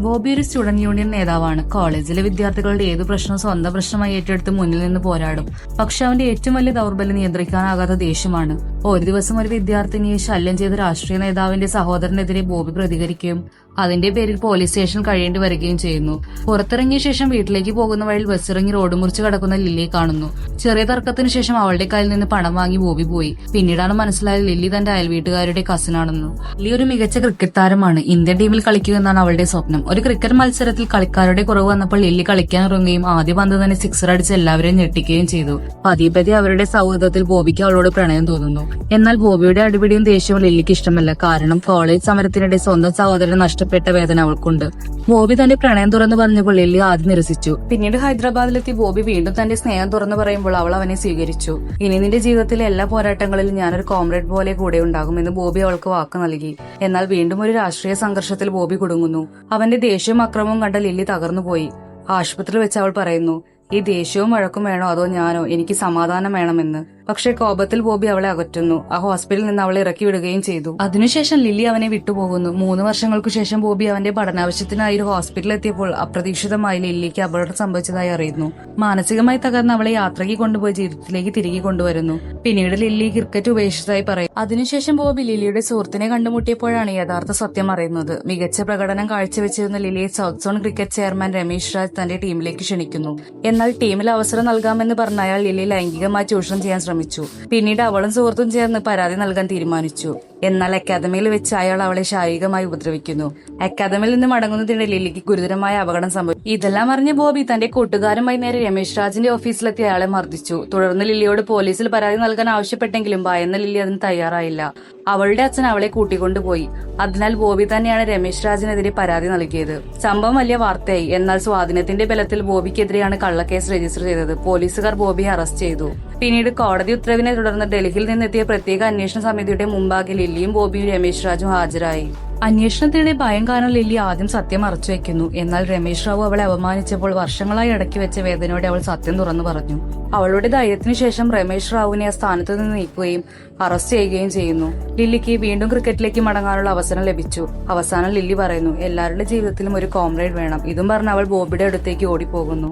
ബോബി ഒരു student union നേതാവാണ്. കോളേജിലെ വിദ്യാർത്ഥികളുടെ ഏതു പ്രശ്നവും സ്വന്തം പ്രശ്നമായി ഏറ്റെടുത്ത് മുന്നിൽ നിന്ന് പോരാടും. പക്ഷെ അവന്റെ ഏറ്റവും വലിയ ദൗർബല്യം നിയന്ത്രിക്കാനാകാത്ത ദേഷ്യമാണ്. ഒരു ദിവസം ഒരു വിദ്യാർത്ഥിനിയെ ശല്യം ചെയ്ത രാഷ്ട്രീയ നേതാവിന്റെ സഹോദരനെതിരെ ബോബി പ്രതികരിക്കുകയും അതിന്റെ പേരിൽ പോലീസ് സ്റ്റേഷനിൽ കഴിയേണ്ടി വരികയും ചെയ്യുന്നു. പുറത്തിറങ്ങിയ ശേഷം വീട്ടിലേക്ക് പോകുന്ന വഴിയിൽ ബസ്സിറങ്ങി റോഡ് മുറിച്ച് കടക്കുന്ന ലില്ലിയെ കാണുന്നു. ചെറിയ തർക്കത്തിന് ശേഷം അവളുടെ കയ്യിൽ നിന്ന് പണം വാങ്ങി ബോബി പോയി. പിന്നീടാണ് മനസ്സിലായത് ലില്ലി തന്റെ അയൽവീട്ടുകാരുടെ കസിനാണെന്ന്. ലില്ലി ഒരു മികച്ച ക്രിക്കറ്റ് താരമാണ്. ഇന്ത്യൻ ടീമിൽ കളിക്കുക എന്നാണ് അവളുടെ സ്വപ്നം. ഒരു ക്രിക്കറ്റ് മത്സരത്തിൽ കളിക്കാരുടെ കുറവ് വന്നപ്പോൾ ലില്ലി കളിക്കാൻ ഇറങ്ങുകയും ആദ്യ പന്ത് തന്നെ സിക്സർ അടിച്ച് എല്ലാവരെയും ഞെട്ടിക്കുകയും ചെയ്തു. പതിയെ അവരുടെ സൗഹൃദത്തിൽ ബോബിക്ക് അവളോട് പ്രണയം തോന്നുന്നു. എന്നാൽ ബോബിയുടെ അടിപിടിയും ദേഷ്യവും ലില്ലിക്ക് ഇഷ്ടമല്ല. കാരണം കോളേജ് സമരത്തിനിടെ സ്വന്തം സഹോദരൻ നഷ്ടപ്പെട്ട വേദന അവൾക്കുണ്ട്. ബോബി തന്റെ പ്രണയം തുറന്നു പറഞ്ഞപ്പോൾ ലില്ലി ആദ്യം നിരസിച്ചു. പിന്നീട് ഹൈദരാബാദിലെത്തി ബോബി വീണ്ടും തന്റെ സ്നേഹം തുറന്നു പറയുമ്പോൾ അവൾ അവനെ സ്വീകരിച്ചു. ഇനി നിന്റെ ജീവിതത്തിലെ എല്ലാ പോരാട്ടങ്ങളിലും ഞാനൊരു കോമ്രേഡ് പോലെ കൂടെ ഉണ്ടാകുമെന്ന് ബോബി അവൾക്ക് വാക്ക് നൽകി. എന്നാൽ വീണ്ടും ഒരു രാഷ്ട്രീയ സംഘർഷത്തിൽ ബോബി കുടുങ്ങുന്നു. അവന്റെ ദേഷ്യവും അക്രമവും കണ്ട ലില്ലി തകർന്നുപോയി. ആശുപത്രിയിൽ വെച്ച് അവൾ പറയുന്നു, ഈ ദേഷ്യവും വഴക്കും വേണോ അതോ ഞാനോ, എനിക്ക് സമാധാനം വേണമെന്ന്. പക്ഷെ കോപത്തിൽ ബോബി അവളെ അകറ്റുന്നു. ആ ഹോസ്പിറ്റലിൽ നിന്ന് അവളെ ഇറക്കി വിടുകയും ചെയ്തു. അതിനുശേഷം ലില്ലി അവനെ വിട്ടുപോകുന്നു. 3 വർഷങ്ങൾക്കു ശേഷം ബോബി അവന്റെ പഠനാവശ്യത്തിനായി ഒരു ഹോസ്പിറ്റലിൽ എത്തിയപ്പോൾ അപ്രതീക്ഷിതമായി ലില്ലിക്ക് അപകടം സംഭവിച്ചതായി അറിയുന്നു. മാനസികമായി തകർന്ന് അവളെ യാത്രയ്ക്ക് കൊണ്ടുപോയി ജീവിതത്തിലേക്ക് തിരികെ കൊണ്ടുവരുന്നു. പിന്നീട് ലില്ലി ക്രിക്കറ്റ് ഉപേക്ഷിച്ചതായി പറയും. അതിനുശേഷം ബോബി ലില്ലിയുടെ സുഹൃത്തിനെ കണ്ടുമുട്ടിയപ്പോഴാണ് യഥാർത്ഥ സത്യം അറിയുന്നത്. മികച്ച പ്രകടനം കാഴ്ചവെച്ചിരുന്ന ലില്ലിയെ south zone cricket chairman Ramesh Raj തന്റെ ടീമിലേക്ക് ക്ഷണിക്കുന്നു. എന്നാൽ ടീമിൽ അവസരം നൽകാമെന്ന് പറഞ്ഞ അയാൾ ലില്ലി ലൈംഗികമായി ചൂഷണം ചെയ്യാൻ ശ്രമിച്ചു. പിന്നീട് അവളും സുഹൃത്തും ചേർന്ന് പരാതി നൽകാൻ തീരുമാനിച്ചു. എന്നാൽ അക്കാദമിയിൽ വെച്ച് അയാൾ അവളെ ശാരീരികമായി ഉപദ്രവിക്കുന്നു. അക്കാദമിയിൽ നിന്ന് മടങ്ങുന്നതിനിടെ ലില്ലിക്ക് ഗുരുതരമായ അപകടം സംഭവിച്ചു. ഇതെല്ലാം അറിഞ്ഞ ബോബി തന്റെ കൂട്ടുകാരുമായി നേരെ രമേശ് രാജിന്റെ ഓഫീസിലെത്തി അയാളെ മർദ്ദിച്ചു. തുടർന്ന് ലില്ലിയോട് പോലീസിൽ പരാതി നൽകാൻ ആവശ്യപ്പെട്ടെങ്കിലും ഭയന്ന ലില്ലി അതിന് തയ്യാറായില്ല. അവളുടെ അച്ഛൻ അവളെ കൂട്ടിക്കൊണ്ടുപോയി. അതിനാൽ ബോബി തന്നെയാണ് രമേശ് രാജിനെതിരെ പരാതി നൽകിയത്. സംഭവം വലിയ വാർത്തയായി. എന്നാൽ സ്വാധീനത്തിന്റെ ബലത്തിൽ ബോബിക്കെതിരെയാണ് കള്ളക്കേസ് രജിസ്റ്റർ ചെയ്തത്. പോലീസുകാർ ബോബിയെ അറസ്റ്റ് ചെയ്തു. പിന്നീട് കോടതി ഉത്തരവിനെ തുടർന്ന് ഡൽഹിയിൽ നിന്നെത്തിയ പ്രത്യേക അന്വേഷണ സമിതിയുടെ മുമ്പാകെ ലില്ലിയും ബോബിയും രമേശ് രാജും ഹാജരായി. അന്വേഷണത്തിനിടെ ഭയം കാരണം ലില്ലി ആദ്യം സത്യം മറച്ചുവെക്കുന്നു. എന്നാൽ രമേശ് റാവു അവളെ അപമാനിച്ചപ്പോൾ വർഷങ്ങളായി അടക്കി വെച്ച വേദനയോടെ അവൾ സത്യം തുറന്നു പറഞ്ഞു. അവളുടെ ധൈര്യത്തിനു ശേഷം രമേശ് റാവുവിനെ ആ സ്ഥാനത്ത് നിന്ന് നീക്കുകയും അറസ്റ്റ് ചെയ്യുകയും ചെയ്യുന്നു. ലില്ലിക്ക് വീണ്ടും ക്രിക്കറ്റിലേക്ക് മടങ്ങാനുള്ള അവസരം ലഭിച്ചു. അവസാനം ലില്ലി പറയുന്നു, എല്ലാവരുടെ ജീവിതത്തിലും ഒരു കോമ്രേഡ് വേണം. ഇതും പറഞ്ഞ് അവൾ ബോബിയുടെ അടുത്തേക്ക് ഓടിപ്പോകുന്നു.